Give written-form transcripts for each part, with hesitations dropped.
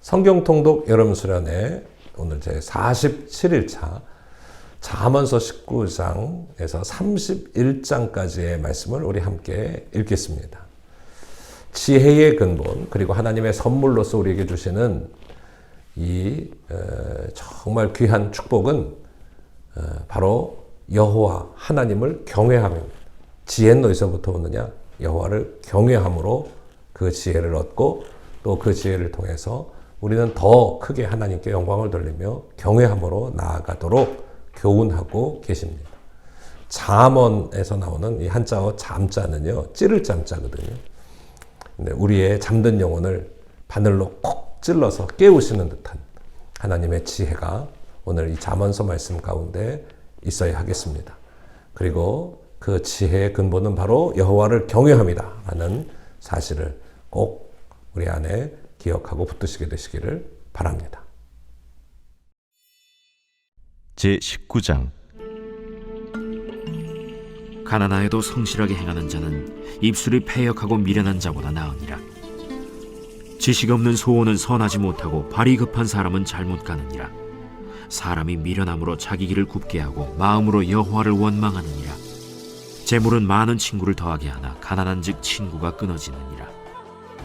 성경 통독 여름 수련회 오늘 제 47일차 잠언서 19장에서 31장까지의 말씀을 우리 함께 읽겠습니다. 지혜의 근본 그리고 하나님의 선물로서 우리에게 주시는 이 정말 귀한 축복은 바로 여호와 하나님을 경외함입니다. 지혜는 어디서부터 오느냐? 여호와를 경외함으로 그 지혜를 얻고 또 그 지혜를 통해서 우리는 더 크게 하나님께 영광을 돌리며 경외함으로 나아가도록 교훈하고 계십니다. 잠언에서 나오는 이 한자어 잠자는요, 찌를 잠자거든요. 근데 우리의 잠든 영혼을 바늘로 콕 찔러서 깨우시는 듯한 하나님의 지혜가 오늘 이 잠언서 말씀 가운데 있어야 하겠습니다. 그리고 그 지혜의 근본은 바로 여호와를 경외함이다 라는 사실을 꼭 우리 안에 기억하고 붙드시게 되시기를 바랍니다. 제19장 가난하여도 성실하게 행하는 자는 입술이 패역하고 미련한 자보다 나으니라. 지식 없는 소원은 선하지 못하고 발이 급한 사람은 잘못 가느니라. 사람이 미련함으로 자기 길을 굽게 하고 마음으로 여호와를 원망하느니라. 재물은 많은 친구를 더하게 하나 가난한즉 친구가 끊어지느니라.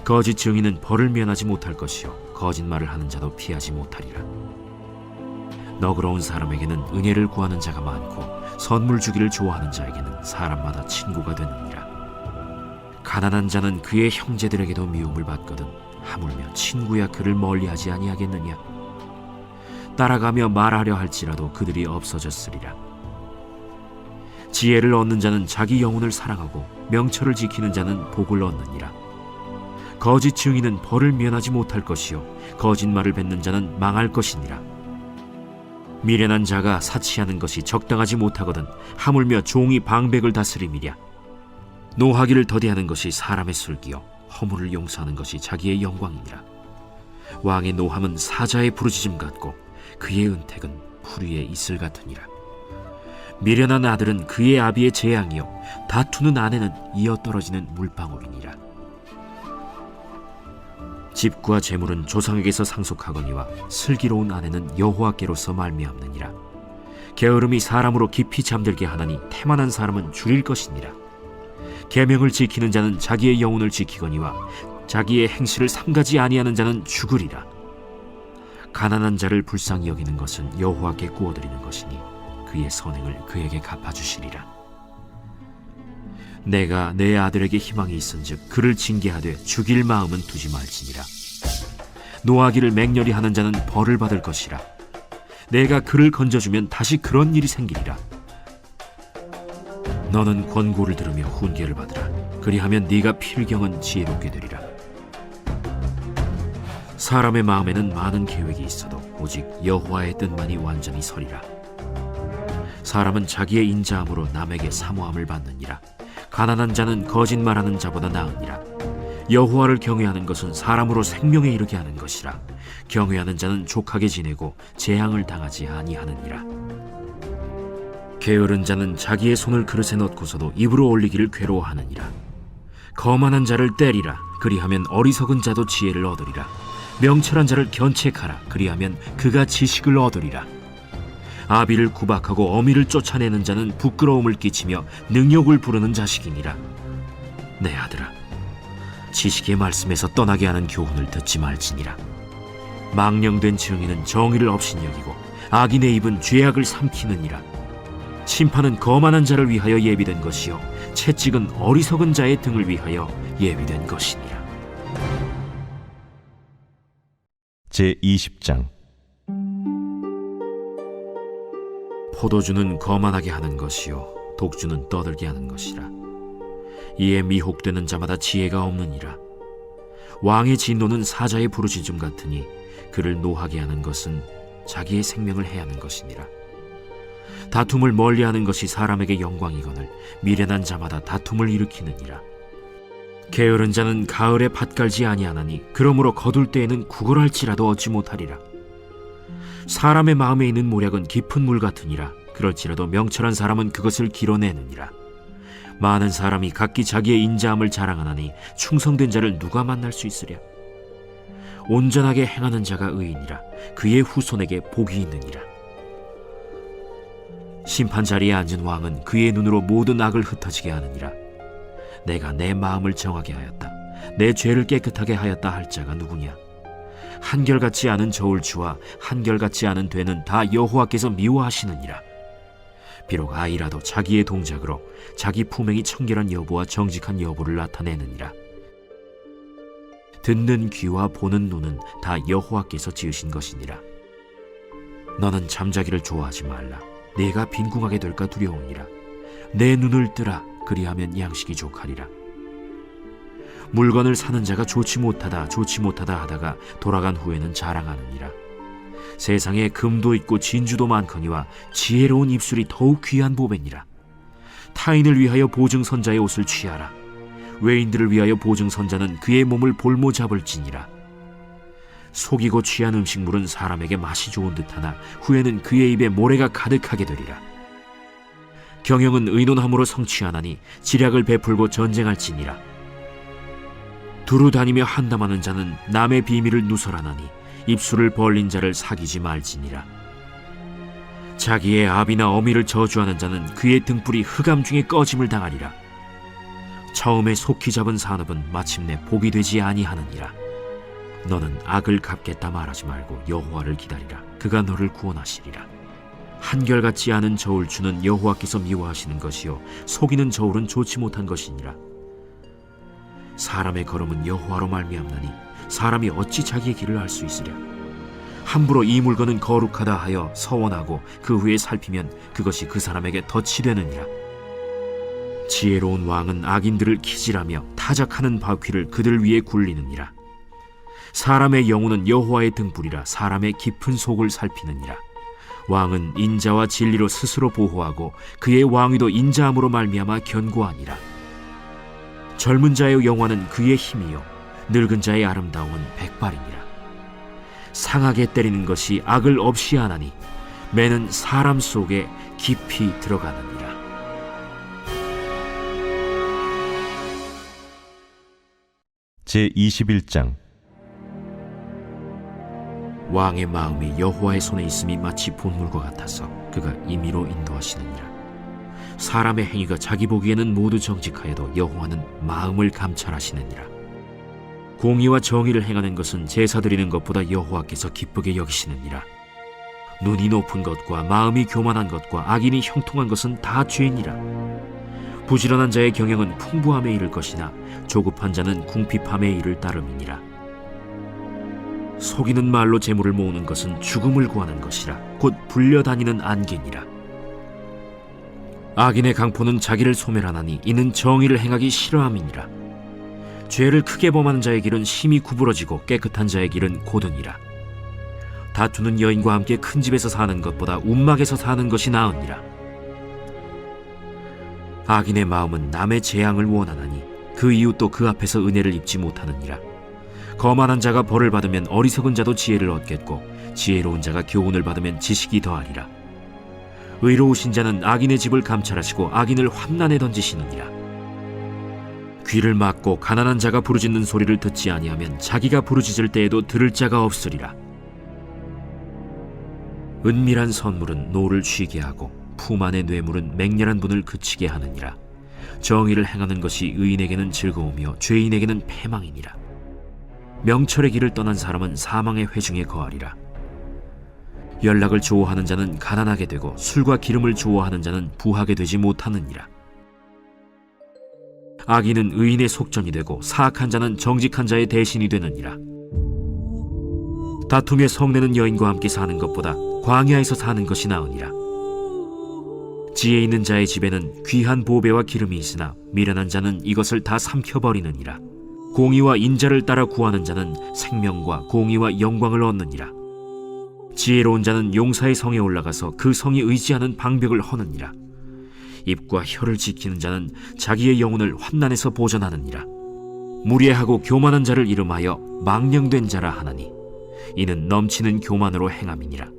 거짓 증인은 벌을 면하지 못할 것이요 거짓말을 하는 자도 피하지 못하리라. 너그러운 사람에게는 은혜를 구하는 자가 많고 선물 주기를 좋아하는 자에게는 사람마다 친구가 되느니라. 가난한 자는 그의 형제들에게도 미움을 받거든 하물며 친구야 그를 멀리하지 아니하겠느냐. 따라가며 말하려 할지라도 그들이 없어졌으리라. 지혜를 얻는 자는 자기 영혼을 사랑하고 명철을 지키는 자는 복을 얻느니라. 거짓 증인은 벌을 면하지 못할 것이요 거짓말을 뱉는 자는 망할 것이니라. 미련한 자가 사치하는 것이 적당하지 못하거든 하물며 종이 방백을 다스림이랴. 노하기를 더디하는 것이 사람의 슬기요 허물을 용서하는 것이 자기의 영광이니라. 왕의 노함은 사자의 부르짖음 같고 그의 은택은 풀 위에 이슬 같으니라. 미련한 아들은 그의 아비의 재앙이요 다투는 아내는 이어 떨어지는 물방울이니라. 집과 재물은 조상에게서 상속하거니와 슬기로운 아내는 여호와께로서 말미암느니라. 게으름이 사람으로 깊이 잠들게 하나니 태만한 사람은 줄일 것이니라. 계명을 지키는 자는 자기의 영혼을 지키거니와 자기의 행실을 삼가지 아니하는 자는 죽으리라. 가난한 자를 불쌍히 여기는 것은 여호와께 구워드리는 것이니 그의 선행을 그에게 갚아주시리라. 내가 내 아들에게 희망이 있은즉 그를 징계하되 죽일 마음은 두지 말지니라. 노하기를 맹렬히 하는 자는 벌을 받을 것이라. 내가 그를 건져주면 다시 그런 일이 생기리라. 너는 권고를 들으며 훈계를 받으라. 그리하면 네가 필경은 지혜롭게 되리라. 사람의 마음에는 많은 계획이 있어도 오직 여호와의 뜻만이 완전히 서리라. 사람은 자기의 인자함으로 남에게 사모함을 받느니라. 가난한 자는 거짓말하는 자보다 나으니라. 여호와를 경외하는 것은 사람으로 생명에 이르게 하는 것이라. 경외하는 자는 족하게 지내고 재앙을 당하지 아니하느니라. 게으른 자는 자기의 손을 그릇에 넣고서도 입으로 올리기를 괴로워하느니라. 거만한 자를 때리라. 그리하면 어리석은 자도 지혜를 얻으리라. 명철한 자를 견책하라. 그리하면 그가 지식을 얻으리라. 아비를 구박하고 어미를 쫓아내는 자는 부끄러움을 끼치며 능욕을 부르는 자식이니라. 내 아들아, 지식의 말씀에서 떠나게 하는 교훈을 듣지 말지니라. 망령된 증인은 정의를 업신여기고 악인의 입은 죄악을 삼키느니라. 심판은 거만한 자를 위하여 예비된 것이요 채찍은 어리석은 자의 등을 위하여 예비된 것이니라. 제20장 포도주는 거만하게 하는 것이요 독주는 떠들게 하는 것이라. 이에 미혹되는 자마다 지혜가 없느니라. 왕의 진노는 사자의 부르짖음 같으니 그를 노하게 하는 것은 자기의 생명을 해하는 것이니라. 다툼을 멀리하는 것이 사람에게 영광이거늘 미련한 자마다 다툼을 일으키느니라. 게으른 자는 가을에 밭 갈지 아니하나니 그러므로 거둘 때에는 구걸할지라도 얻지 못하리라. 사람의 마음에 있는 모략은 깊은 물 같으니라. 그럴지라도 명철한 사람은 그것을 길어내느니라. 많은 사람이 각기 자기의 인자함을 자랑하나니 충성된 자를 누가 만날 수 있으랴. 온전하게 행하는 자가 의인이라. 그의 후손에게 복이 있느니라. 심판 자리에 앉은 왕은 그의 눈으로 모든 악을 흩어지게 하느니라. 내가 내 마음을 정하게 하였다, 내 죄를 깨끗하게 하였다 할 자가 누구냐? 한결같지 않은 저울추와 한결같지 않은 되는 다 여호와께서 미워하시느니라. 비록 아이라도 자기의 동작으로 자기 품행이 청결한 여부와 정직한 여부를 나타내느니라. 듣는 귀와 보는 눈은 다 여호와께서 지으신 것이니라. 너는 잠자기를 좋아하지 말라. 내가 빈궁하게 될까 두려우니라. 내 눈을 뜨라. 그리하면 양식이 족하리라. 물건을 사는 자가 좋지 못하다 하다가 돌아간 후에는 자랑하느니라. 세상에 금도 있고 진주도 많거니와 지혜로운 입술이 더욱 귀한 보배니라. 타인을 위하여 보증선자의 옷을 취하라. 외인들을 위하여 보증선자는 그의 몸을 볼모 잡을지니라. 속이고 취한 음식물은 사람에게 맛이 좋은 듯하나 후에는 그의 입에 모래가 가득하게 되리라. 경영은 의논함으로 성취하나니 지략을 베풀고 전쟁할지니라. 두루 다니며 한담하는 자는 남의 비밀을 누설하나니 입술을 벌린 자를 사귀지 말지니라. 자기의 아비나 어미를 저주하는 자는 그의 등불이 흑암 중에 꺼짐을 당하리라. 처음에 속히 잡은 산업은 마침내 복이 되지 아니하느니라. 너는 악을 갚겠다 말하지 말고 여호와를 기다리라. 그가 너를 구원하시리라. 한결같지 않은 저울추는 여호와께서 미워하시는 것이요 속이는 저울은 좋지 못한 것이니라. 사람의 걸음은 여호와로 말미암나니 사람이 어찌 자기의 길을 알 수 있으랴. 함부로 이 물건은 거룩하다 하여 서원하고 그 후에 살피면 그것이 그 사람에게 덫이 되느니라. 지혜로운 왕은 악인들을 기질하며 타작하는 바퀴를 그들 위에 굴리느니라. 사람의 영혼은 여호와의 등불이라. 사람의 깊은 속을 살피느니라. 왕은 인자와 진리로 스스로 보호하고 그의 왕위도 인자함으로 말미암아 견고하니라. 젊은 자의 영화는 그의 힘이요 늙은 자의 아름다움은 백발이니라. 상하게 때리는 것이 악을 없이 하나니 매는 사람 속에 깊이 들어가느니라. 제21장. 왕의 마음이 여호와의 손에 있음이 마치 본물과 같아서 그가 임의로 인도하시느니라. 사람의 행위가 자기 보기에는 모두 정직하여도 여호와는 마음을 감찰하시느니라. 공의와 정의를 행하는 것은 제사 드리는 것보다 여호와께서 기쁘게 여기시느니라. 눈이 높은 것과 마음이 교만한 것과 악인이 형통한 것은 다 죄니라. 부지런한 자의 경영은 풍부함에 이를 것이나 조급한 자는 궁핍함에 이를 따름이니라. 속이는 말로 재물을 모으는 것은 죽음을 구하는 것이라. 곧 불려다니는 안개니라. 악인의 강포는 자기를 소멸하나니 이는 정의를 행하기 싫어함이니라. 죄를 크게 범하는 자의 길은 심히 구부러지고 깨끗한 자의 길은 고드니라. 다투는 여인과 함께 큰 집에서 사는 것보다 움막에서 사는 것이 나으니라. 악인의 마음은 남의 재앙을 원하나니 그 이웃도 그 앞에서 은혜를 입지 못하느니라. 거만한 자가 벌을 받으면 어리석은 자도 지혜를 얻겠고 지혜로운 자가 교훈을 받으면 지식이 더하리라. 의로우신 자는 악인의 집을 감찰하시고 악인을 환난에 던지시느니라. 귀를 막고 가난한 자가 부르짖는 소리를 듣지 아니하면 자기가 부르짖을 때에도 들을 자가 없으리라. 은밀한 선물은 노를 쉬게 하고 품 안의 뇌물은 맹렬한 분을 그치게 하느니라. 정의를 행하는 것이 의인에게는 즐거우며 죄인에게는 패망이니라. 명철의 길을 떠난 사람은 사망의 회중에 거하리라. 연락을 좋아하는 자는 가난하게 되고 술과 기름을 좋아하는 자는 부하게 되지 못하느니라. 악인은 의인의 속전이 되고 사악한 자는 정직한 자의 대신이 되느니라. 다툼에 성내는 여인과 함께 사는 것보다 광야에서 사는 것이 나으니라. 지혜 있는 자의 집에는 귀한 보배와 기름이 있으나 미련한 자는 이것을 다 삼켜버리느니라. 공의와 인자를 따라 구하는 자는 생명과 공의와 영광을 얻느니라. 지혜로운 자는 용사의 성에 올라가서 그 성이 의지하는 방벽을 허느니라. 입과 혀를 지키는 자는 자기의 영혼을 환난에서 보전하느니라. 무례하고 교만한 자를 이름하여 망령된 자라 하나니 이는 넘치는 교만으로 행함이니라.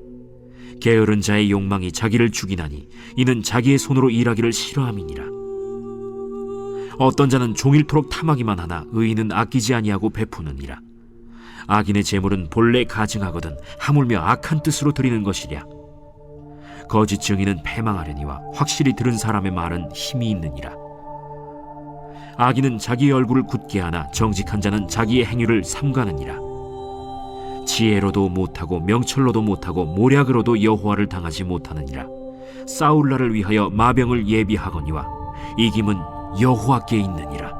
게으른 자의 욕망이 자기를 죽이나니 이는 자기의 손으로 일하기를 싫어함이니라. 어떤 자는 종일토록 탐하기만 하나 의인은 아끼지 아니하고 베푸느니라. 악인의 재물은 본래 가증하거든 하물며 악한 뜻으로 드리는 것이랴. 거짓 증인은 패망하려니와 확실히 들은 사람의 말은 힘이 있느니라. 악인은 자기의 얼굴을 굳게 하나 정직한 자는 자기의 행위를 삼가느니라. 지혜로도 못하고 명철로도 못하고 모략으로도 여호와를 당하지 못하느니라. 싸울 날을 위하여 마병을 예비하거니와 이김은 여호와께 있느니라.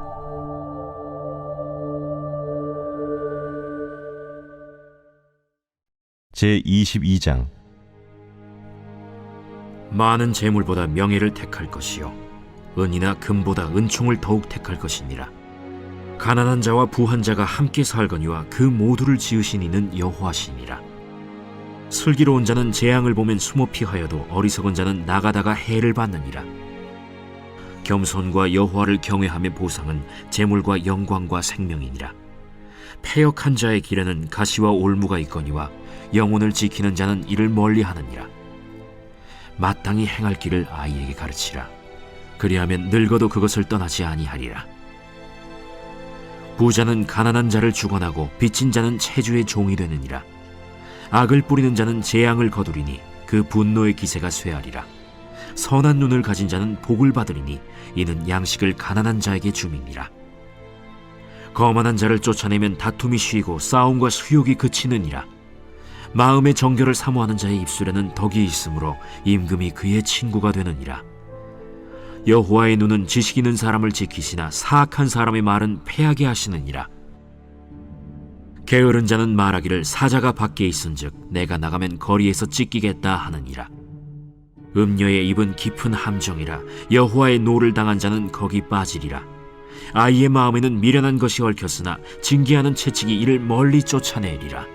제22장. 많은 재물보다 명예를 택할 것이요 은이나 금보다 은총을 더욱 택할 것이니라. 가난한 자와 부한 자가 함께 살거니와 그 모두를 지으신 이는 여호와시니라. 슬기로운 자는 재앙을 보면 숨어 피하여도 어리석은 자는 나가다가 해를 받느니라. 겸손과 여호와를 경외함의 보상은 재물과 영광과 생명이니라. 패역한 자의 길에는 가시와 올무가 있거니와 영혼을 지키는 자는 이를 멀리하느니라. 마땅히 행할 길을 아이에게 가르치라. 그리하면 늙어도 그것을 떠나지 아니하리라. 부자는 가난한 자를 주관하고 빚진 자는 체주의 종이 되느니라. 악을 뿌리는 자는 재앙을 거두리니 그 분노의 기세가 쇠하리라. 선한 눈을 가진 자는 복을 받으리니 이는 양식을 가난한 자에게 줌이니라. 거만한 자를 쫓아내면 다툼이 쉬고 싸움과 수욕이 그치느니라. 마음의 정결을 사모하는 자의 입술에는 덕이 있으므로 임금이 그의 친구가 되느니라. 여호와의 눈은 지식 있는 사람을 지키시나 사악한 사람의 말은 패하게 하시느니라. 게으른 자는 말하기를 사자가 밖에 있은즉 내가 나가면 거리에서 찢기겠다 하느니라. 음녀의 입은 깊은 함정이라. 여호와의 노를 당한 자는 거기 빠지리라. 아이의 마음에는 미련한 것이 얽혔으나 징계하는 채찍이 이를 멀리 쫓아내리라.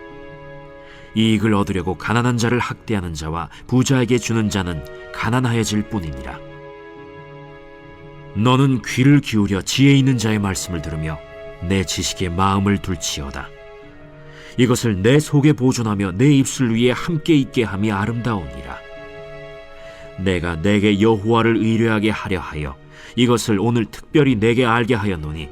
이익을 얻으려고 가난한 자를 학대하는 자와 부자에게 주는 자는 가난하여질 뿐이니라. 너는 귀를 기울여 지혜 있는 자의 말씀을 들으며 내 지식에 마음을 둘지어다. 이것을 내 속에 보존하며 내 입술 위에 함께 있게 함이 아름다우니라. 내가 내게 여호와를 의뢰하게 하려 하여 이것을 오늘 특별히 내게 알게 하였노니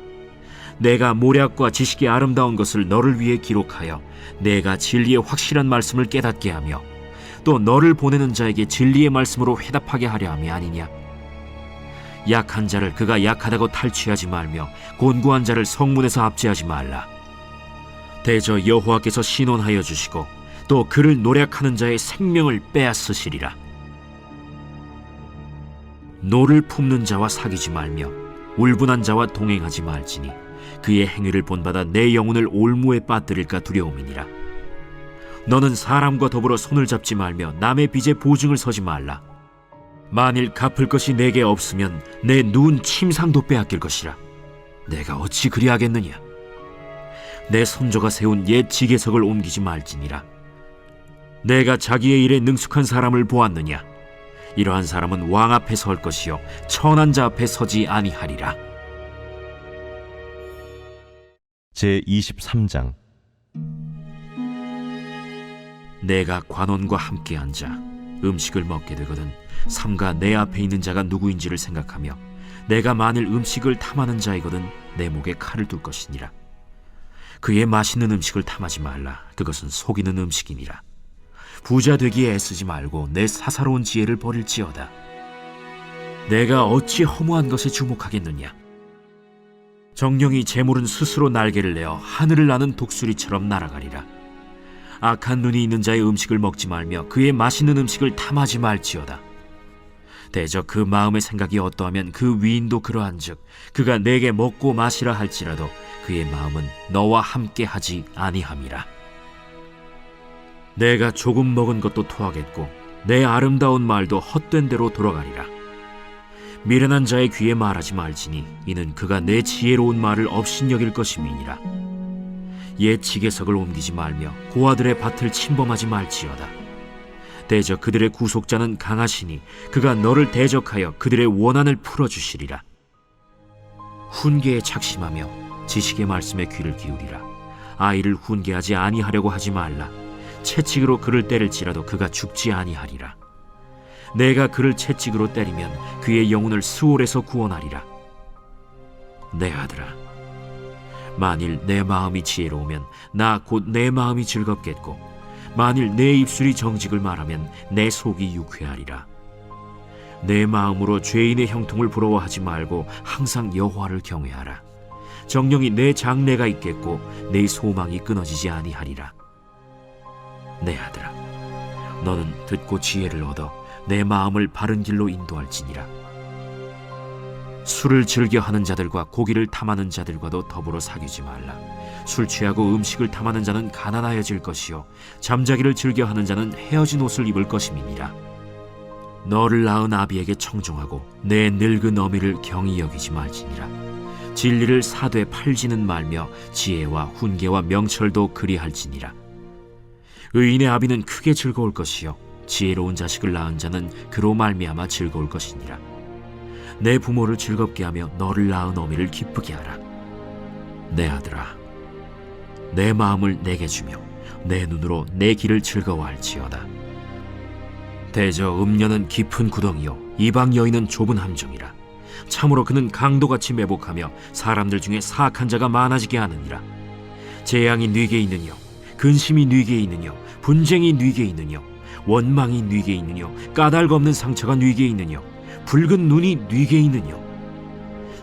내가 모략과 지식의 아름다운 것을 너를 위해 기록하여 내가 진리의 확실한 말씀을 깨닫게 하며 또 너를 보내는 자에게 진리의 말씀으로 회답하게 하려 함이 아니냐. 약한 자를 그가 약하다고 탈취하지 말며 곤고한 자를 성문에서 압제하지 말라. 대저 여호와께서 신원하여 주시고 또 그를 노략하는 자의 생명을 빼앗으시리라. 노를 품는 자와 사귀지 말며 울분한 자와 동행하지 말지니 그의 행위를 본받아 내 영혼을 올무에 빠뜨릴까 두려움이니라. 너는 사람과 더불어 손을 잡지 말며 남의 빚에 보증을 서지 말라. 만일 갚을 것이 내게 없으면 내 누운 침상도 빼앗길 것이라. 내가 어찌 그리하겠느냐. 내 손조가 세운 옛 지게석을 옮기지 말지니라. 내가 자기의 일에 능숙한 사람을 보았느냐. 이러한 사람은 왕 앞에 설 것이요 천한 자 앞에 서지 아니하리라. 제23장. 내가 관원과 함께 앉아 음식을 먹게 되거든 삼가 내 앞에 있는 자가 누구인지를 생각하며 내가 만일 음식을 탐하는 자이거든 내 목에 칼을 둘 것이니라. 그의 맛있는 음식을 탐하지 말라. 그것은 속이는 음식이니라. 부자 되기에 애쓰지 말고 내 사사로운 지혜를 버릴지어다. 내가 어찌 허무한 것에 주목하겠느냐. 정령이 재물은 스스로 날개를 내어 하늘을 나는 독수리처럼 날아가리라. 악한 눈이 있는 자의 음식을 먹지 말며 그의 맛있는 음식을 탐하지 말지어다. 대저 그 마음의 생각이 어떠하면 그 위인도 그러한즉 그가 내게 먹고 마시라 할지라도 그의 마음은 너와 함께 하지 아니함이라. 내가 조금 먹은 것도 토하겠고 내 아름다운 말도 헛된 대로 돌아가리라. 미련한 자의 귀에 말하지 말지니 이는 그가 내 지혜로운 말을 업신여길 것임이니라. 옛 지게석을 옮기지 말며 고아들의 밭을 침범하지 말지어다. 대저 그들의 구속자는 강하시니 그가 너를 대적하여 그들의 원한을 풀어주시리라. 훈계에 착심하며 지식의 말씀에 귀를 기울이라. 아이를 훈계하지 아니하려고 하지 말라. 채찍으로 그를 때릴지라도 그가 죽지 아니하리라. 내가 그를 채찍으로 때리면 그의 영혼을 스올에서 구원하리라. 내 아들아, 만일 내 마음이 지혜로우면 나 곧 내 마음이 즐겁겠고 만일 내 입술이 정직을 말하면 내 속이 유쾌하리라. 내 마음으로 죄인의 형통을 부러워하지 말고 항상 여호와를 경외하라. 정령이 내 장래가 있겠고 내 소망이 끊어지지 아니하리라. 내 아들아, 너는 듣고 지혜를 얻어 내 마음을 바른 길로 인도할지니라. 술을 즐겨 하는 자들과 고기를 탐하는 자들과도 더불어 사귀지 말라. 술 취하고 음식을 탐하는 자는 가난하여질 것이요 잠자기를 즐겨 하는 자는 헤어진 옷을 입을 것임이니라. 너를 낳은 아비에게 청종하고 내 늙은 어미를 경히 여기지 말지니라. 진리를 사되 팔지는 말며 지혜와 훈계와 명철도 그리할지니라. 의인의 아비는 크게 즐거울 것이요 지혜로운 자식을 낳은 자는 그로 말미암아 즐거울 것이니라. 내 부모를 즐겁게 하며 너를 낳은 어미를 기쁘게 하라. 내 아들아, 내 마음을 내게 주며 내 눈으로 내 길을 즐거워할지어다. 대저 음녀는 깊은 구덩이요 이방 여인은 좁은 함정이라. 참으로 그는 강도같이 매복하며 사람들 중에 사악한 자가 많아지게 하느니라. 재앙이 네게 있느뇨, 근심이 네게 있느뇨, 분쟁이 네게 있느뇨, 원망이 네게 있느뇨, 까닭 없는 상처가 네게 있느뇨, 붉은 눈이 네게 있느뇨.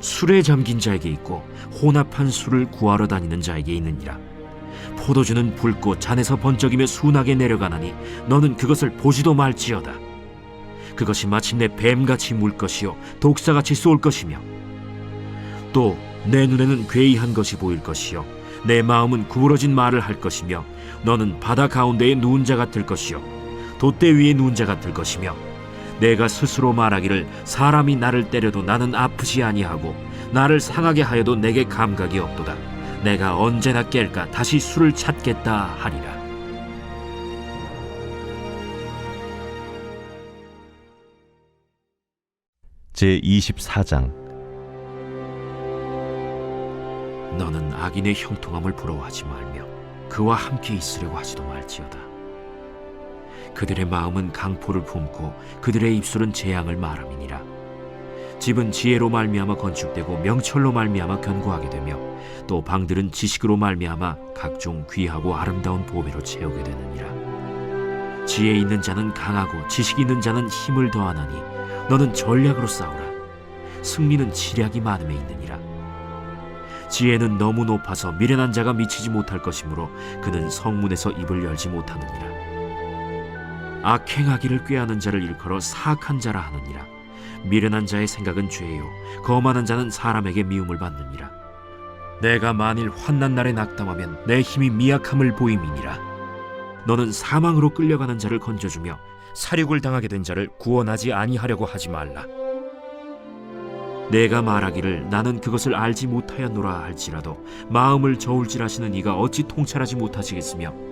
술에 잠긴 자에게 있고 혼합한 술을 구하러 다니는 자에게 있느니라. 포도주는 붉고 잔에서 번쩍이며 순하게 내려가나니 너는 그것을 보지도 말지어다. 그것이 마침내 뱀같이 물 것이요 독사같이 쏠 것이며 또 내 눈에는 괴이한 것이 보일 것이요 내 마음은 구부러진 말을 할 것이며 너는 바다 가운데에 누운 자 같을 것이요 돛대 위에 누운 자 같을 것이며 내가 스스로 말하기를 사람이 나를 때려도 나는 아프지 아니하고 나를 상하게 하여도 내게 감각이 없도다. 내가 언제나 깰까 다시 술을 찾겠다 하리라. 제24장. 너는 악인의 형통함을 부러워하지 말며 그와 함께 있으려고 하지도 말지어다. 그들의 마음은 강포를 품고 그들의 입술은 재앙을 말함이니라. 집은 지혜로 말미암아 건축되고 명철로 말미암아 견고하게 되며 또 방들은 지식으로 말미암아 각종 귀하고 아름다운 보배로 채우게 되느니라. 지혜 있는 자는 강하고 지식 있는 자는 힘을 더하나니 너는 전략으로 싸우라. 승리는 지략이 많음에 있느니라. 지혜는 너무 높아서 미련한 자가 미치지 못할 것이므로 그는 성문에서 입을 열지 못하느니라. 악행하기를 꾀하는 자를 일컬어 사악한 자라 하느니라. 미련한 자의 생각은 죄요 거만한 자는 사람에게 미움을 받느니라. 내가 만일 환난 날에 낙담하면 내 힘이 미약함을 보임이니라. 너는 사망으로 끌려가는 자를 건져주며 살육을 당하게 된 자를 구원하지 아니하려고 하지 말라. 내가 말하기를 나는 그것을 알지 못하였노라 할지라도 마음을 저울질하시는 이가 어찌 통찰하지 못하시겠으며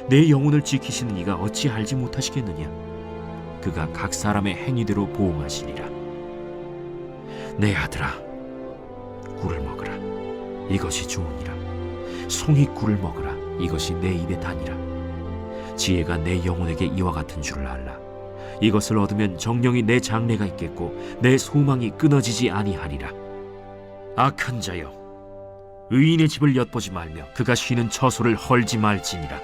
내 영혼을 지키시는 이가 어찌 알지 못하시겠느냐. 그가 각 사람의 행위대로 보응하시리라. 내 아들아, 꿀을 먹으라. 이것이 좋으니라. 송이 꿀을 먹으라. 이것이 내 입에 다니라. 지혜가 내 영혼에게 이와 같은 줄을 알라. 이것을 얻으면 정령이 내 장래가 있겠고 내 소망이 끊어지지 아니하리라. 악한 자여, 의인의 집을 엿보지 말며 그가 쉬는 처소를 헐지 말지니라.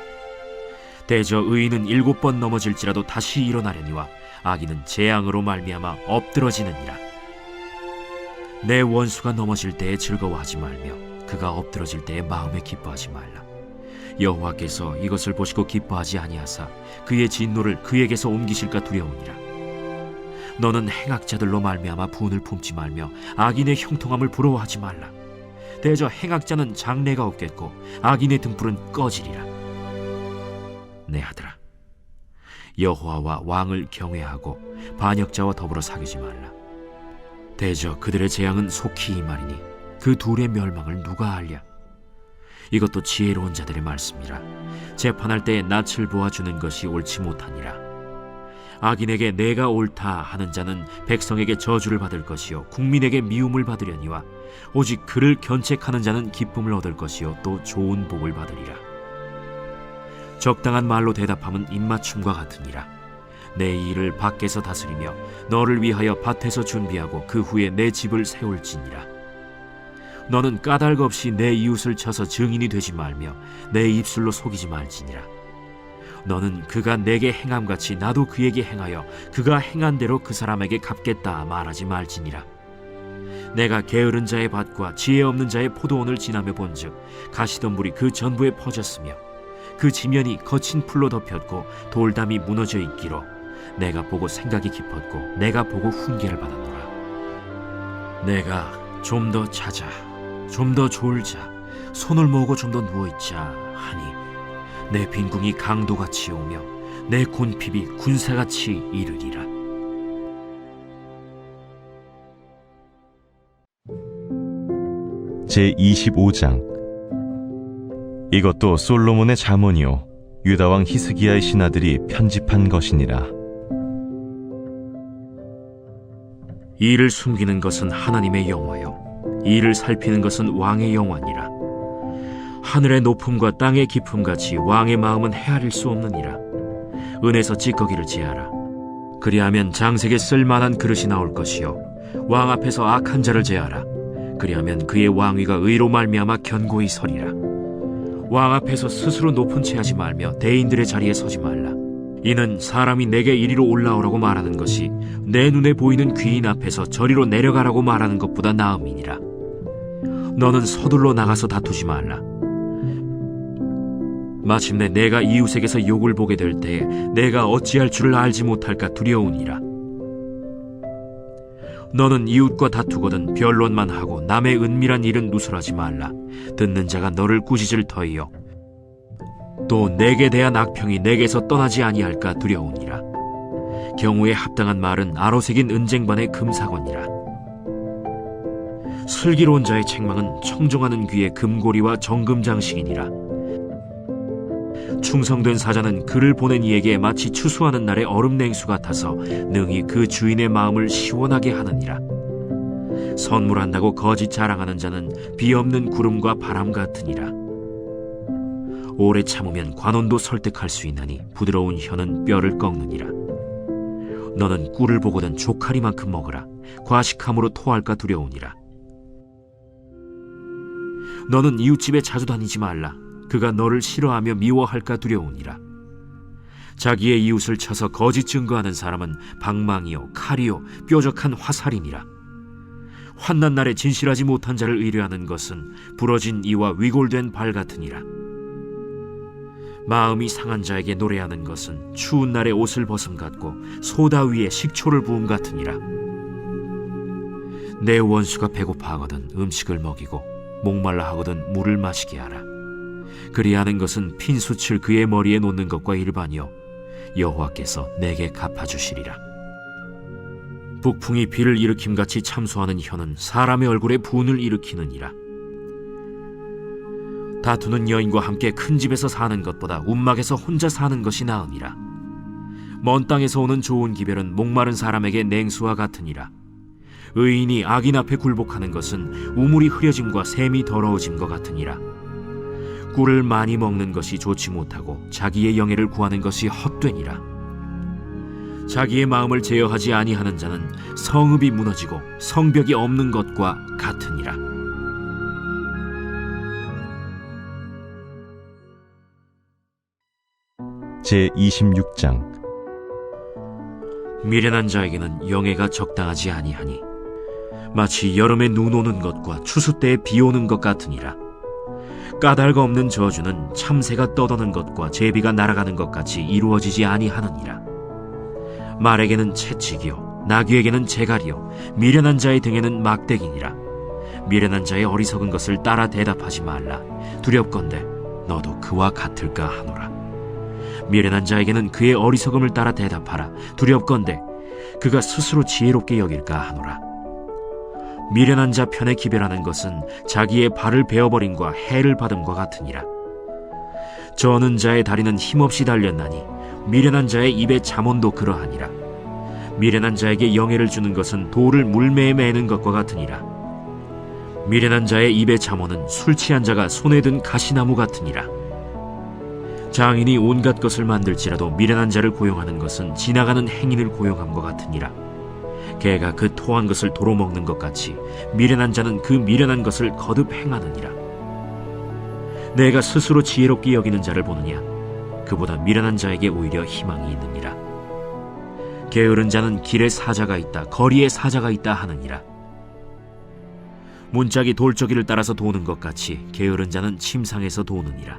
대저 의인은 7번 넘어질지라도 다시 일어나려니와 악인은 재앙으로 말미암아 엎드러지느니라. 내 원수가 넘어질 때에 즐거워하지 말며 그가 엎드러질 때에 마음에 기뻐하지 말라. 여호와께서 이것을 보시고 기뻐하지 아니하사 그의 진노를 그에게서 옮기실까 두려우니라. 너는 행악자들로 말미암아 분을 품지 말며 악인의 형통함을 부러워하지 말라. 대저 행악자는 장래가 없겠고 악인의 등불은 꺼지리라. 내 아들아, 여호와와 왕을 경외하고 반역자와 더불어 사귀지 말라. 대저 그들의 재앙은 속히 임하리니 그 둘의 멸망을 누가 알랴. 이것도 지혜로운 자들의 말씀이라. 재판할 때에 낯을 보아주는 것이 옳지 못하니라. 악인에게 내가 옳다 하는 자는 백성에게 저주를 받을 것이요 국민에게 미움을 받으려니와 오직 그를 견책하는 자는 기쁨을 얻을 것이요 또 좋은 복을 받으리라. 적당한 말로 대답함은 입맞춤과 같으니라. 내 일을 밖에서 다스리며 너를 위하여 밭에서 준비하고 그 후에 내 집을 세울지니라. 너는 까닭 없이 내 이웃을 쳐서 증인이 되지 말며 내 입술로 속이지 말지니라. 너는 그가 내게 행함같이 나도 그에게 행하여 그가 행한 대로 그 사람에게 갚겠다 말하지 말지니라. 내가 게으른 자의 밭과 지혜 없는 자의 포도원을 지나며 본즉 가시덤불이 그 전부에 퍼졌으며 그 지면이 거친 풀로 덮였고 돌담이 무너져 있기로 내가 보고 생각이 깊었고 내가 보고 훈계를 받았노라. 내가 좀 더 자자, 좀 더 졸자, 손을 모으고 좀 더 누워있자 하니 내 빈궁이 강도같이 오며 내 곤핍이 군사같이 이르리라. 제25장. 이것도 솔로몬의 잠언이요 유다 왕 히스기야의 신하들이 편집한 것이니라. 이를 숨기는 것은 하나님의 영화요 이를 살피는 것은 왕의 영화니라. 하늘의 높음과 땅의 깊음같이 왕의 마음은 헤아릴 수 없느니라. 은에서 찌꺼기를 제하라. 그리하면 장색에 쓸만한 그릇이 나올 것이요 왕 앞에서 악한 자를 제하라. 그리하면 그의 왕위가 의로 말미암아 견고히 서리라. 왕 앞에서 스스로 높은 채 하지 말며 대인들의 자리에 서지 말라. 이는 사람이 내게 이리로 올라오라고 말하는 것이 내 눈에 보이는 귀인 앞에서 저리로 내려가라고 말하는 것보다 나음이니라. 너는 서둘러 나가서 다투지 말라. 마침내 내가 이웃에게서 욕을 보게 될 때에 내가 어찌할 줄을 알지 못할까 두려우니라. 너는 이웃과 다투거든 변론만 하고 남의 은밀한 일은 누설하지 말라. 듣는 자가 너를 꾸짖을 터이요 또 내게 대한 악평이 내게서 떠나지 아니할까 두려우니라. 경우에 합당한 말은 아로새긴 은쟁반의 금사건이라. 슬기로운 자의 책망은 청종하는 귀의 금고리와 정금장식이니라. 충성된 사자는 그를 보낸 이에게 마치 추수하는 날의 얼음 냉수 같아서 능히 그 주인의 마음을 시원하게 하느니라. 선물한다고 거짓 자랑하는 자는 비 없는 구름과 바람 같으니라. 오래 참으면 관원도 설득할 수 있나니 부드러운 혀는 뼈를 꺾느니라. 너는 꿀을 보거든 조카리만큼 먹으라. 과식함으로 토할까 두려우니라. 너는 이웃집에 자주 다니지 말라. 그가 너를 싫어하며 미워할까 두려우니라. 자기의 이웃을 쳐서 거짓 증거하는 사람은 방망이요 칼이요 뾰족한 화살이니라. 환난 날에 진실하지 못한 자를 의뢰하는 것은 부러진 이와 위골된 발 같으니라. 마음이 상한 자에게 노래하는 것은 추운 날에 옷을 벗음 같고 소다 위에 식초를 부음 같으니라. 내 원수가 배고파하거든 음식을 먹이고 목말라 하거든 물을 마시게 하라. 그리하는 것은 핀수칠 그의 머리에 놓는 것과 일반이요 여호와께서 내게 갚아주시리라. 북풍이 비를 일으킴같이 참소하는 혀는 사람의 얼굴에 분을 일으키느니라. 다투는 여인과 함께 큰 집에서 사는 것보다 움막에서 혼자 사는 것이 나으니라. 먼 땅에서 오는 좋은 기별은 목마른 사람에게 냉수와 같으니라. 의인이 악인 앞에 굴복하는 것은 우물이 흐려짐과 샘이 더러워짐과 같으니라. 꿀을 많이 먹는 것이 좋지 못하고 자기의 영예를 구하는 것이 헛되니라. 자기의 마음을 제어하지 아니하는 자는 성읍이 무너지고 성벽이 없는 것과 같으니라. 제26장. 미련한 자에게는 영예가 적당하지 아니하니 마치 여름에 눈 오는 것과 추수 때에 비 오는 것 같으니라. 까닭 없는 저주는 참새가 떠도는 것과 제비가 날아가는 것 같이 이루어지지 아니하느니라. 말에게는 채찍이요 나귀에게는 재갈이요 미련한 자의 등에는 막대기니라. 미련한 자의 어리석은 것을 따라 대답하지 말라. 두렵건대 너도 그와 같을까 하노라. 미련한 자에게는 그의 어리석음을 따라 대답하라. 두렵건대 그가 스스로 지혜롭게 여길까 하노라. 미련한 자 편에 기별하는 것은 자기의 발을 베어버림과 해를 받음과 같으니라. 저는 자의 다리는 힘없이 달렸나니 미련한 자의 입에 잠언도 그러하니라. 미련한 자에게 영예를 주는 것은 돌을 물매에 매는 것과 같으니라. 미련한 자의 입에 잠언은 술 취한 자가 손에 든 가시나무 같으니라. 장인이 온갖 것을 만들지라도 미련한 자를 고용하는 것은 지나가는 행인을 고용함과 같으니라. 개가 그 토한 것을 도로 먹는 것 같이 미련한 자는 그 미련한 것을 거듭 행하느니라. 내가 스스로 지혜롭게 여기는 자를 보느냐? 그보다 미련한 자에게 오히려 희망이 있느니라. 게으른 자는 길에 사자가 있다, 거리에 사자가 있다 하느니라. 문짝이 돌저기를 따라서 도는 것 같이 게으른 자는 침상에서 도느니라.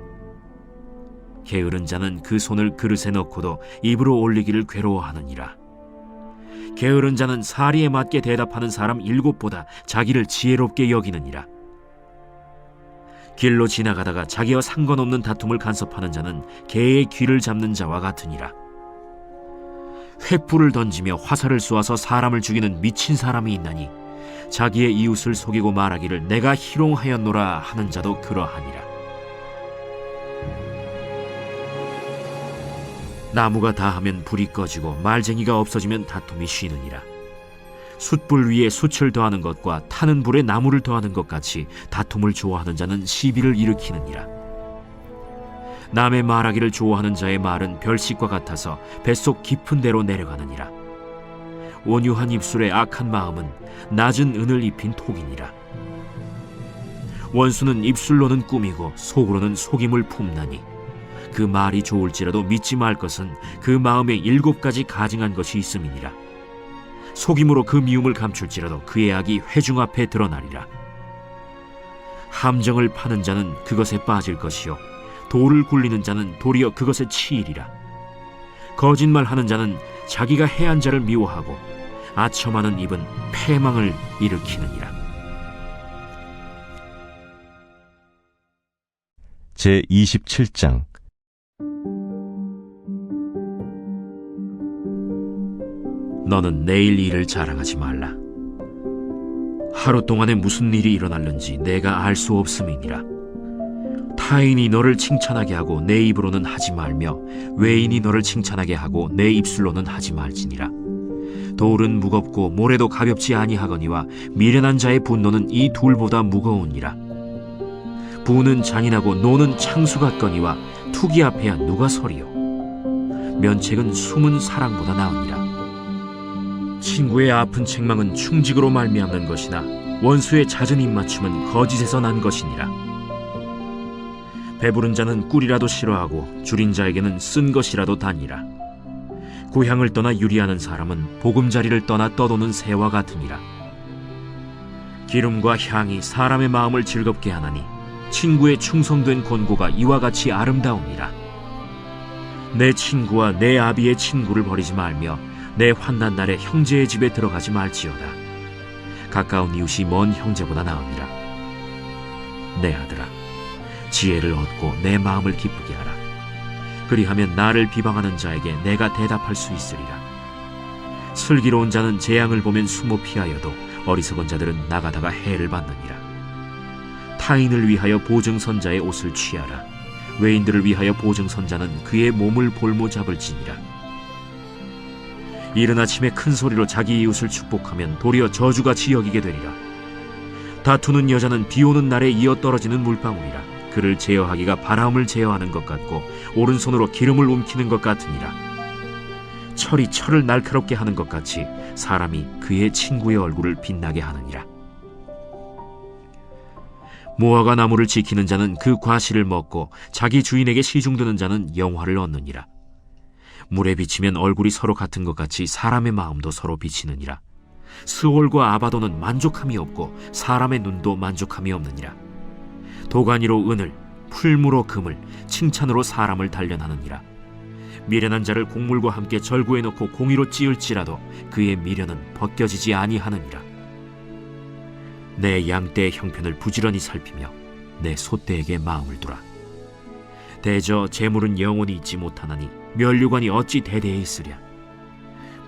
게으른 자는 그 손을 그릇에 넣고도 입으로 올리기를 괴로워하느니라. 게으른 자는 사리에 맞게 대답하는 사람 7보다 자기를 지혜롭게 여기느니라. 길로 지나가다가 자기와 상관없는 다툼을 간섭하는 자는 개의 귀를 잡는 자와 같으니라. 횃불을 던지며 화살을 쏘아서 사람을 죽이는 미친 사람이 있나니 자기의 이웃을 속이고 말하기를 내가 희롱하였노라 하는 자도 그러하니라. 나무가 다하면 불이 꺼지고 말쟁이가 없어지면 다툼이 쉬느니라. 숯불 위에 숯을 더하는 것과 타는 불에 나무를 더하는 것 같이 다툼을 좋아하는 자는 시비를 일으키느니라. 남의 말하기를 좋아하는 자의 말은 별식과 같아서 뱃속 깊은 데로 내려가느니라. 온유한 입술의 악한 마음은 낮은 은을 입힌 톡이니라. 원수는 입술로는 꾸미고 속으로는 속임을 품나니 그 말이 좋을지라도 믿지 말 것은 그 마음에 7가지 가증한 것이 있음이니라. 속임으로 그 미움을 감출지라도 그의 악이 회중 앞에 드러나리라. 함정을 파는 자는 그것에 빠질 것이요 돌을 굴리는 자는 도리어 그것에 치이리라. 거짓말하는 자는 자기가 해한 자를 미워하고 아첨하는 입은 패망을 일으키느니라. 제27장 너는 내일 일을 자랑하지 말라. 하루 동안에 무슨 일이 일어날는지 내가 알 수 없음이니라. 타인이 너를 칭찬하게 하고 내 입으로는 하지 말며 외인이 너를 칭찬하게 하고 내 입술로는 하지 말지니라. 돌은 무겁고 모래도 가볍지 아니하거니와 미련한 자의 분노는 이 둘보다 무거우니라. 부는 잔인하고 노는 창수 같거니와 투기 앞에야 누가 서리요. 면책은 숨은 사랑보다 나으니라. 친구의 아픈 책망은 충직으로 말미암는 것이나 원수의 잦은 입맞춤은 거짓에서 난 것이니라. 배부른 자는 꿀이라도 싫어하고 줄인 자에게는 쓴 것이라도 다니라. 고향을 떠나 유리하는 사람은 보금자리를 떠나 떠도는 새와 같으니라. 기름과 향이 사람의 마음을 즐겁게 하나니 친구의 충성된 권고가 이와 같이 아름다우니라. 내 친구와 내 아비의 친구를 버리지 말며 내 환난 날에 형제의 집에 들어가지 말지어다. 가까운 이웃이 먼 형제보다 나으니라. 내 아들아, 지혜를 얻고 내 마음을 기쁘게 하라. 그리하면 나를 비방하는 자에게 내가 대답할 수 있으리라. 슬기로운 자는 재앙을 보면 숨어 피하여도 어리석은 자들은 나가다가 해를 받느니라. 타인을 위하여 보증선자의 옷을 취하라. 외인들을 위하여 보증선자는 그의 몸을 볼모 잡을지니라. 이른 아침에 큰 소리로 자기 이웃을 축복하면 도리어 저주같이 여기게 되리라. 다투는 여자는 비 오는 날에 이어 떨어지는 물방울이라. 그를 제어하기가 바람을 제어하는 것 같고 오른손으로 기름을 움키는 것 같으니라. 철이 철을 날카롭게 하는 것 같이 사람이 그의 친구의 얼굴을 빛나게 하느니라. 무화과 나무를 지키는 자는 그 과실을 먹고 자기 주인에게 시중드는 자는 영화를 얻느니라. 물에 비치면 얼굴이 서로 같은 것 같이 사람의 마음도 서로 비치느니라. 스올과 아바도는 만족함이 없고 사람의 눈도 만족함이 없느니라. 도가니로 은을, 풀무로 금을, 칭찬으로 사람을 단련하느니라. 미련한 자를 곡물과 함께 절구해 놓고 공의로 찌을지라도 그의 미련은 벗겨지지 아니하느니라. 내 양떼의 형편을 부지런히 살피며 내 소떼에게 마음을 두라. 대저 재물은 영원히 있지 못하나니 면류관이 어찌 대대에 있으랴.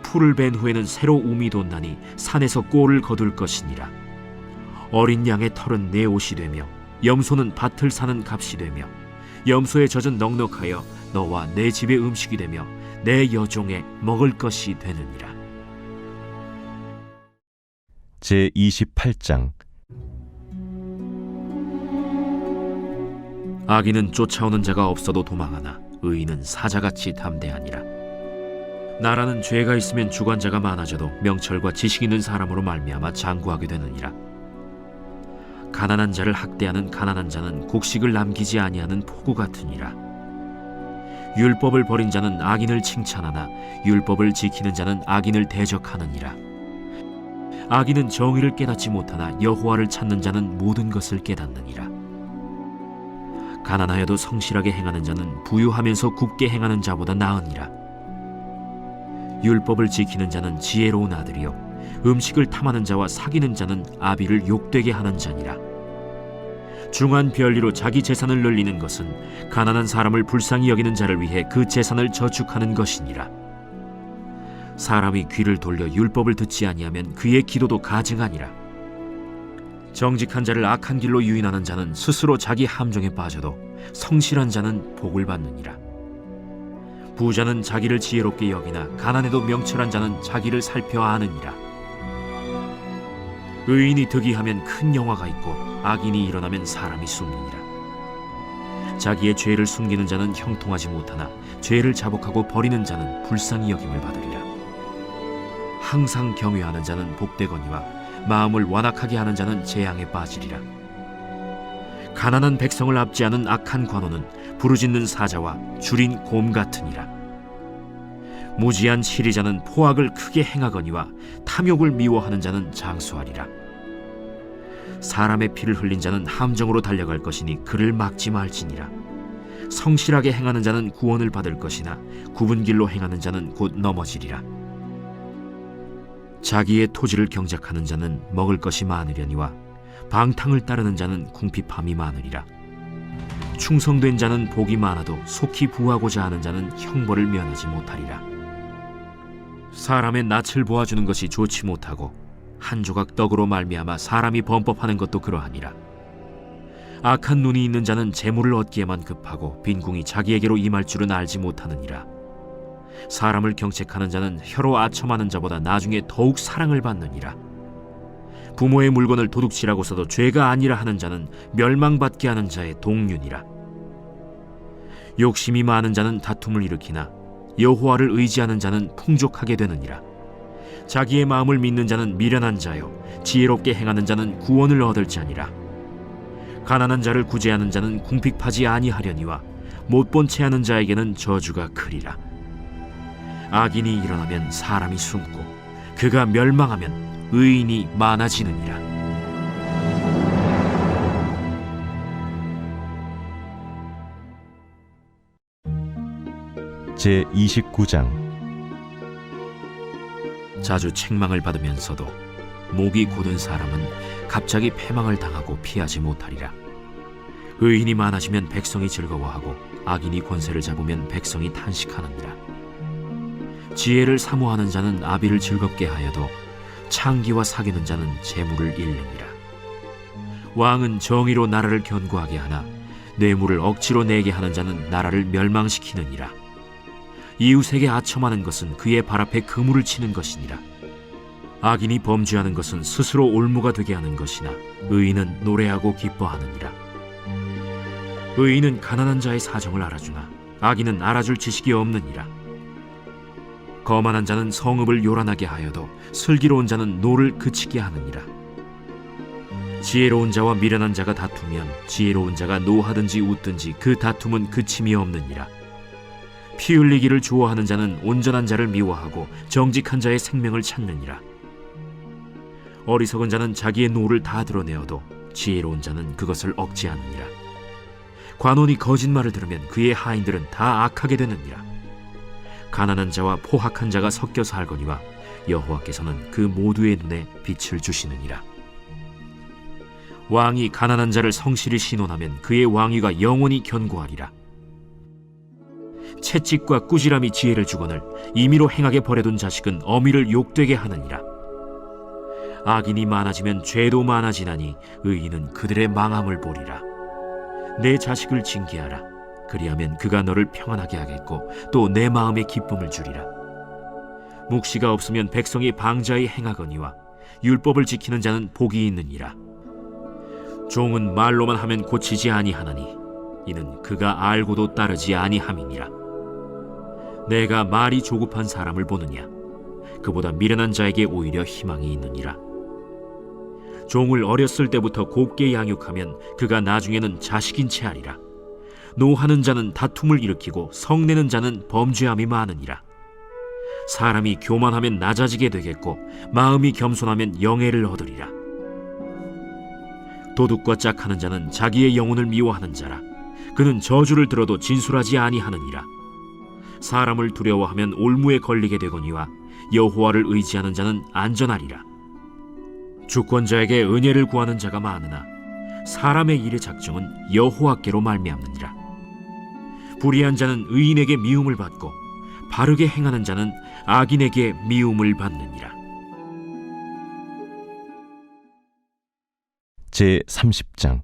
풀을 벤 후에는 새로 움이 돋나니 산에서 꼴을 거둘 것이니라. 어린 양의 털은 내 옷이 되며 염소는 밭을 사는 값이 되며 염소의 젖은 넉넉하여 너와 내 집의 음식이 되며 내 여종의 먹을 것이 되느니라. 제28장 악인은 쫓아오는 자가 없어도 도망하나 의인은 사자같이 담대하니라. 나라는 죄가 있으면 주관자가 많아져도 명철과 지식 있는 사람으로 말미암아 장구하게 되느니라. 가난한 자를 학대하는 가난한 자는 곡식을 남기지 아니하는 포구 같으니라. 율법을 버린 자는 악인을 칭찬하나 율법을 지키는 자는 악인을 대적하느니라. 악인은 정의를 깨닫지 못하나 여호와를 찾는 자는 모든 것을 깨닫느니라. 가난하여도 성실하게 행하는 자는 부유하면서 굽게 행하는 자보다 나으니라. 율법을 지키는 자는 지혜로운 아들이요 음식을 탐하는 자와 사귀는 자는 아비를 욕되게 하는 자니라. 중한 별리로 자기 재산을 늘리는 것은 가난한 사람을 불쌍히 여기는 자를 위해 그 재산을 저축하는 것이니라. 사람이 귀를 돌려 율법을 듣지 아니하면 그의 기도도 가증하니라. 정직한 자를 악한 길로 유인하는 자는 스스로 자기 함정에 빠져도 성실한 자는 복을 받느니라. 부자는 자기를 지혜롭게 여기나 가난해도 명철한 자는 자기를 살펴 아느니라. 의인이 득이하면 큰 영화가 있고 악인이 일어나면 사람이 숨느니라. 자기의 죄를 숨기는 자는 형통하지 못하나 죄를 자복하고 버리는 자는 불쌍히 여김을 받으리라. 항상 경외하는 자는 복되거니와 마음을 완악하게 하는 자는 재앙에 빠지리라. 가난한 백성을 압제하는 악한 관원은 부르짖는 사자와 줄인 곰 같으니라. 무지한 치리자는 포악을 크게 행하거니와 탐욕을 미워하는 자는 장수하리라. 사람의 피를 흘린 자는 함정으로 달려갈 것이니 그를 막지 말지니라. 성실하게 행하는 자는 구원을 받을 것이나 굽은 길로 행하는 자는 곧 넘어지리라. 자기의 토지를 경작하는 자는 먹을 것이 많으려니와 방탕을 따르는 자는 궁핍함이 많으리라. 충성된 자는 복이 많아도 속히 부하고자 하는 자는 형벌을 면하지 못하리라. 사람의 낯을 보아주는 것이 좋지 못하고 한 조각 떡으로 말미암아 사람이 범법하는 것도 그러하니라. 악한 눈이 있는 자는 재물을 얻기에만 급하고 빈궁이 자기에게로 임할 줄은 알지 못하느니라. 사람을 경책하는 자는 혀로 아첨하는 자보다 나중에 더욱 사랑을 받느니라. 부모의 물건을 도둑질하고 써도 죄가 아니라 하는 자는 멸망받게 하는 자의 동륜이라. 욕심이 많은 자는 다툼을 일으키나 여호와를 의지하는 자는 풍족하게 되느니라. 자기의 마음을 믿는 자는 미련한 자요 지혜롭게 행하는 자는 구원을 얻을 자니라. 가난한 자를 구제하는 자는 궁핍하지 아니하려니와 못본 채 하는 자에게는 저주가 크리라. 악인이 일어나면 사람이 숨고 그가 멸망하면 의인이 많아지느니라. 제29장 자주 책망을 받으면서도 목이 곧은 사람은 갑자기 패망을 당하고 피하지 못하리라. 의인이 많아지면 백성이 즐거워하고 악인이 권세를 잡으면 백성이 탄식하느니라. 지혜를 사모하는 자는 아비를 즐겁게 하여도 창기와 사귀는 자는 재물을 잃느니라. 왕은 정의로 나라를 견고하게 하나 뇌물을 억지로 내게 하는 자는 나라를 멸망시키느니라. 이웃에게 아첨하는 것은 그의 발 앞에 그물을 치는 것이니라. 악인이 범죄하는 것은 스스로 올무가 되게 하는 것이나 의인은 노래하고 기뻐하느니라. 의인은 가난한 자의 사정을 알아주나 악인은 알아줄 지식이 없느니라. 거만한 자는 성읍을 요란하게 하여도 슬기로운 자는 노를 그치게 하느니라. 지혜로운 자와 미련한 자가 다투면 지혜로운 자가 노하든지 웃든지 그 다툼은 그침이 없느니라. 피 흘리기를 좋아하는 자는 온전한 자를 미워하고 정직한 자의 생명을 찾느니라. 어리석은 자는 자기의 노를 다 드러내어도 지혜로운 자는 그것을 억제하느니라. 관원이 거짓말을 들으면 그의 하인들은 다 악하게 되느니라. 가난한 자와 포학한 자가 섞여 살거니와 여호와께서는 그 모두의 눈에 빛을 주시느니라. 왕이 가난한 자를 성실히 신원하면 그의 왕위가 영원히 견고하리라. 채찍과 꾸지람이 지혜를 주거늘 임의로 행하게 버려둔 자식은 어미를 욕되게 하느니라. 악인이 많아지면 죄도 많아지나니 의인은 그들의 망함을 보리라. 내 자식을 징계하라. 그리하면 그가 너를 평안하게 하겠고 또 내 마음에 기쁨을 주리라. 묵시가 없으면 백성이 방자히 행하거니와 율법을 지키는 자는 복이 있느니라. 종은 말로만 하면 고치지 아니하나니 이는 그가 알고도 따르지 아니함이니라. 내가 말이 조급한 사람을 보느냐? 그보다 미련한 자에게 오히려 희망이 있느니라. 종을 어렸을 때부터 곱게 양육하면 그가 나중에는 자식인 채 하리라. 노하는 자는 다툼을 일으키고 성내는 자는 범죄함이 많으니라. 사람이 교만하면 낮아지게 되겠고 마음이 겸손하면 영예를 얻으리라. 도둑과 짝하는 자는 자기의 영혼을 미워하는 자라. 그는 저주를 들어도 진술하지 아니하느니라. 사람을 두려워하면 올무에 걸리게 되거니와 여호와를 의지하는 자는 안전하리라. 주권자에게 은혜를 구하는 자가 많으나 사람의 일의 작정은 여호와께로 말미암느니라. 불의한 자는 의인에게 미움을 받고 바르게 행하는 자는 악인에게 미움을 받느니라. 제 30장.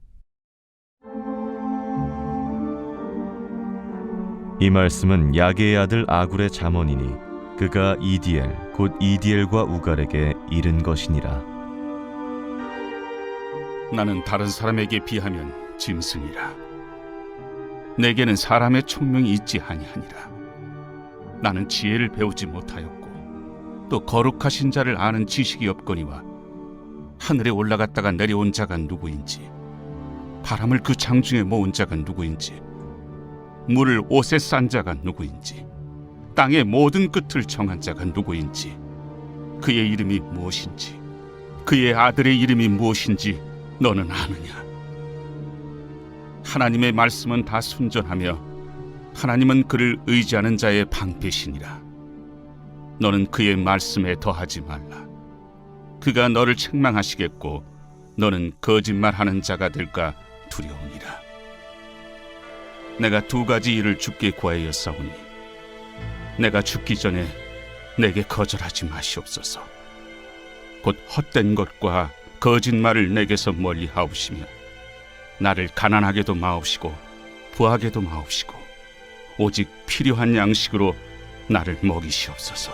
이 말씀은 야게의 아들 아굴의 잠언이니 그가 이디엘 곧 이디엘과 우갈에게 이른 것이니라. 나는 다른 사람에게 비하면 짐승이라. 내게는 사람의 총명이 있지 아니하니라. 나는 지혜를 배우지 못하였고 또 거룩하신 자를 아는 지식이 없거니와 하늘에 올라갔다가 내려온 자가 누구인지 바람을 그 장중에 모은 자가 누구인지 물을 옷에 싼 자가 누구인지 땅의 모든 끝을 정한 자가 누구인지 그의 이름이 무엇인지 그의 아들의 이름이 무엇인지 너는 아느냐? 하나님의 말씀은 다 순전하며 하나님은 그를 의지하는 자의 방패시니라. 너는 그의 말씀에 더하지 말라. 그가 너를 책망하시겠고 너는 거짓말하는 자가 될까 두려우니라. 내가 두 가지 일을 주께 구하였사오니 내가 죽기 전에 내게 거절하지 마시옵소서. 곧 헛된 것과 거짓말을 내게서 멀리 하옵시며 나를 가난하게도 마옵시고 부하게도 마옵시고 오직 필요한 양식으로 나를 먹이시옵소서.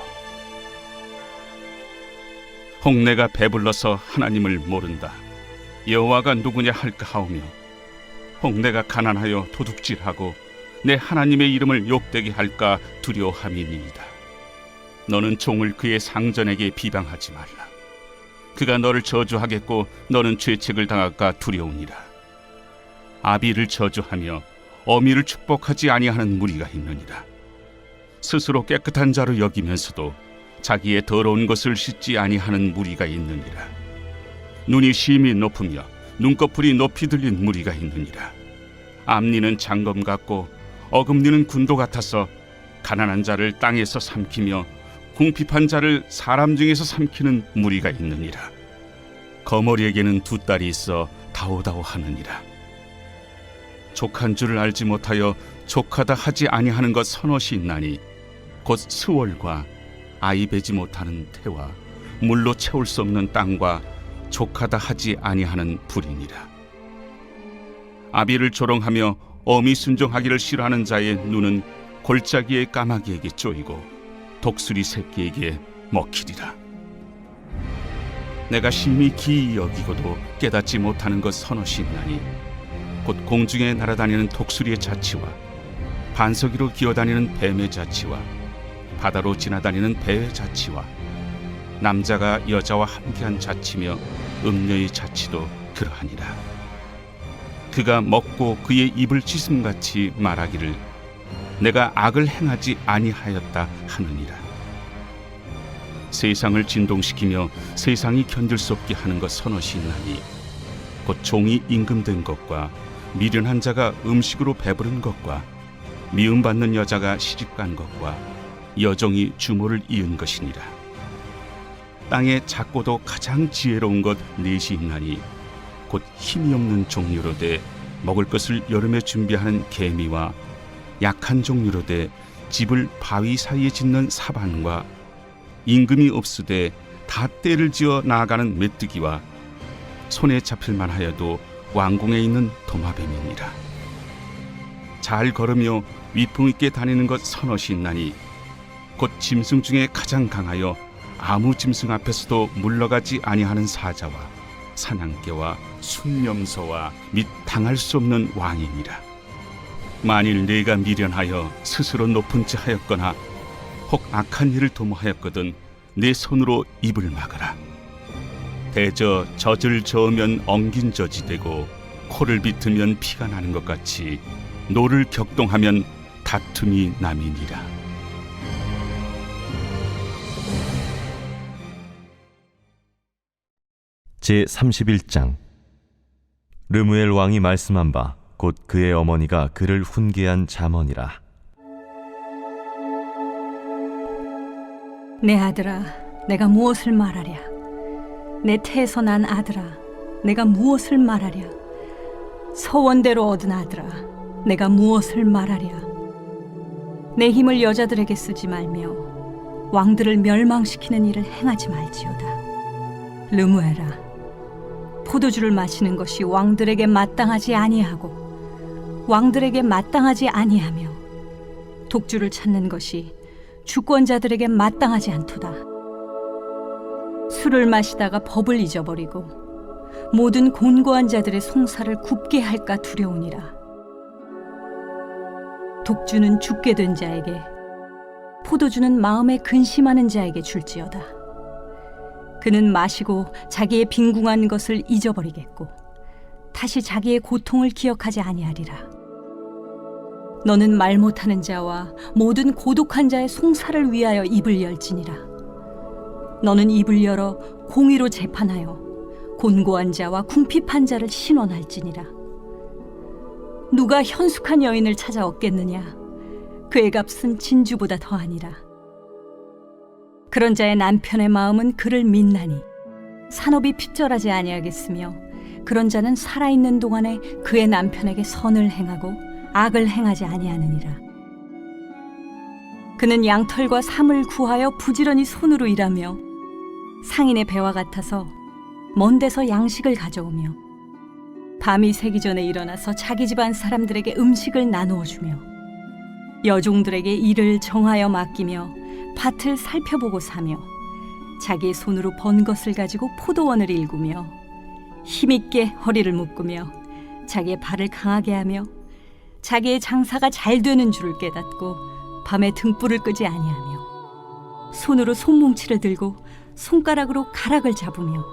혹 내가 배불러서 하나님을 모른다 여호와가 누구냐 할까 하오며 혹 내가 가난하여 도둑질하고 내 하나님의 이름을 욕되게 할까 두려워함이니이다. 너는 종을 그의 상전에게 비방하지 말라. 그가 너를 저주하겠고 너는 죄책을 당할까 두려우니라. 아비를 저주하며 어미를 축복하지 아니하는 무리가 있느니라. 스스로 깨끗한 자로 여기면서도 자기의 더러운 것을 씻지 아니하는 무리가 있느니라. 눈이 심히 높으며 눈꺼풀이 높이 들린 무리가 있느니라. 앞니는 장검 같고 어금니는 군도 같아서 가난한 자를 땅에서 삼키며 궁핍한 자를 사람 중에서 삼키는 무리가 있느니라. 거머리에게는 두 딸이 있어 다오다오하느니라. 족한 줄을 알지 못하여 족하다 하지 아니하는 것 서너시 있나니 곧 스월과 아이 베지 못하는 태와 물로 채울 수 없는 땅과 족하다 하지 아니하는 불이니라. 아비를 조롱하며 어미 순종하기를 싫어하는 자의 눈은 골짜기의 까마귀에게 쪼이고 독수리 새끼에게 먹히리라. 내가 심히 기이 여기고도 깨닫지 못하는 것 서너시 있나니 곧 공중에 날아다니는 독수리의 자치와 반석 위로 기어다니는 뱀의 자치와 바다로 지나다니는 배의 자치와 남자가 여자와 함께한 자치며 음녀의 자치도 그러하니라. 그가 먹고 그의 입을 찢음같이 말하기를 내가 악을 행하지 아니하였다 하느니라. 세상을 진동시키며 세상이 견딜 수 없게 하는 것 서너시 있나니 곧 종이 임금된 것과 미련한 자가 음식으로 배부른 것과 미움받는 여자가 시집간 것과 여종이 주모를 이은 것이니라. 땅에 작고도 가장 지혜로운 것 넷이 있나니 곧 힘이 없는 종류로 돼 먹을 것을 여름에 준비하는 개미와 약한 종류로 돼 집을 바위 사이에 짓는 사반과 임금이 없으되 다 때를 지어 나아가는 메뚜기와 손에 잡힐만 하여도 왕궁에 있는 도마뱀이니라. 잘 걸으며 위풍 있게 다니는 것 서너시 있나니 곧 짐승 중에 가장 강하여 아무 짐승 앞에서도 물러가지 아니하는 사자와 사냥개와 순념소와 및 당할 수 없는 왕이니라. 만일 네가 미련하여 스스로 높은 체 하였거나 혹 악한 일을 도모하였거든 네 손으로 입을 막아라. 대저 젖을 저으면 엉긴 젖이 되고 코를 비트면 피가 나는 것 같이 노를 격동하면 다툼이 남이니라. 제 31장. 르무엘 왕이 말씀한 바 곧 그의 어머니가 그를 훈계한 잠언이라. 내 아들아, 내가 무엇을 말하랴? 내 태에서 난 아들아, 내가 무엇을 말하랴? 서원대로 얻은 아들아, 내가 무엇을 말하랴? 내 힘을 여자들에게 쓰지 말며 왕들을 멸망시키는 일을 행하지 말지어다. 르무엘아, 포도주를 마시는 것이 왕들에게 마땅하지 아니하고 왕들에게 마땅하지 아니하며 독주를 찾는 것이 주권자들에게 마땅하지 않도다. 술을 마시다가 법을 잊어버리고 모든 곤고한 자들의 송사를 굽게 할까 두려우니라. 독주는 죽게 된 자에게, 포도주는 마음에 근심하는 자에게 줄지어다. 그는 마시고 자기의 빈궁한 것을 잊어버리겠고 다시 자기의 고통을 기억하지 아니하리라. 너는 말 못하는 자와 모든 고독한 자의 송사를 위하여 입을 열지니라. 너는 입을 열어 공의로 재판하여 곤고한 자와 궁핍한 자를 신원할지니라. 누가 현숙한 여인을 찾아 얻겠느냐? 그의 값은 진주보다 더하니라. 그런 자의 남편의 마음은 그를 믿나니 산업이 핍절하지 아니하겠으며 그런 자는 살아있는 동안에 그의 남편에게 선을 행하고 악을 행하지 아니하느니라. 그는 양털과 삼을 구하여 부지런히 손으로 일하며 상인의 배와 같아서 먼 데서 양식을 가져오며 밤이 새기 전에 일어나서 자기 집안 사람들에게 음식을 나누어 주며 여종들에게 일을 정하여 맡기며 밭을 살펴보고 사며 자기의 손으로 번 것을 가지고 포도원을 일구며 힘있게 허리를 묶으며 자기의 발을 강하게 하며 자기의 장사가 잘 되는 줄을 깨닫고 밤에 등불을 끄지 아니하며 손으로 손뭉치를 들고 손가락으로 가락을 잡으며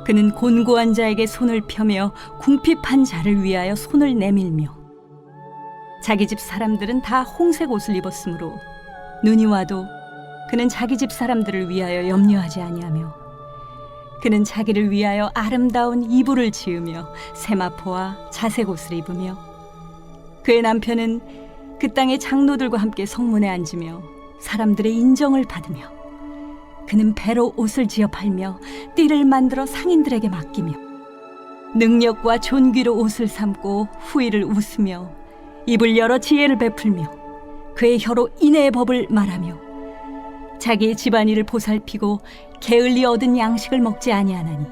그는 곤고한 자에게 손을 펴며 궁핍한 자를 위하여 손을 내밀며 자기 집 사람들은 다 홍색 옷을 입었으므로 눈이 와도 그는 자기 집 사람들을 위하여 염려하지 아니하며 그는 자기를 위하여 아름다운 이불을 지으며 세마포와 자색 옷을 입으며 그의 남편은 그 땅의 장로들과 함께 성문에 앉으며 사람들의 인정을 받으며 그는 배로 옷을 지어 팔며 띠를 만들어 상인들에게 맡기며 능력과 존귀로 옷을 삼고 후일을 웃으며 입을 열어 지혜를 베풀며 그의 혀로 인애의 법을 말하며 자기의 집안일을 보살피고 게을리 얻은 양식을 먹지 아니하나니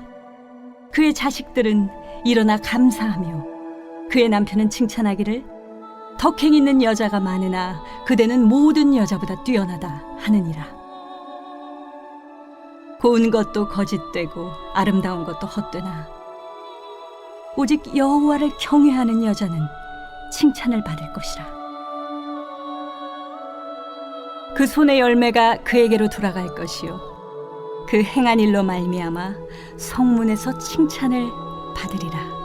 그의 자식들은 일어나 감사하며 그의 남편은 칭찬하기를 덕행 있는 여자가 많으나 그대는 모든 여자보다 뛰어나다 하느니라. 고운 것도 거짓되고 아름다운 것도 헛되나 오직 여호와를 경외하는 여자는 칭찬을 받을 것이라. 그 손의 열매가 그에게로 돌아갈 것이요 그 행한 일로 말미암아 성문에서 칭찬을 받으리라.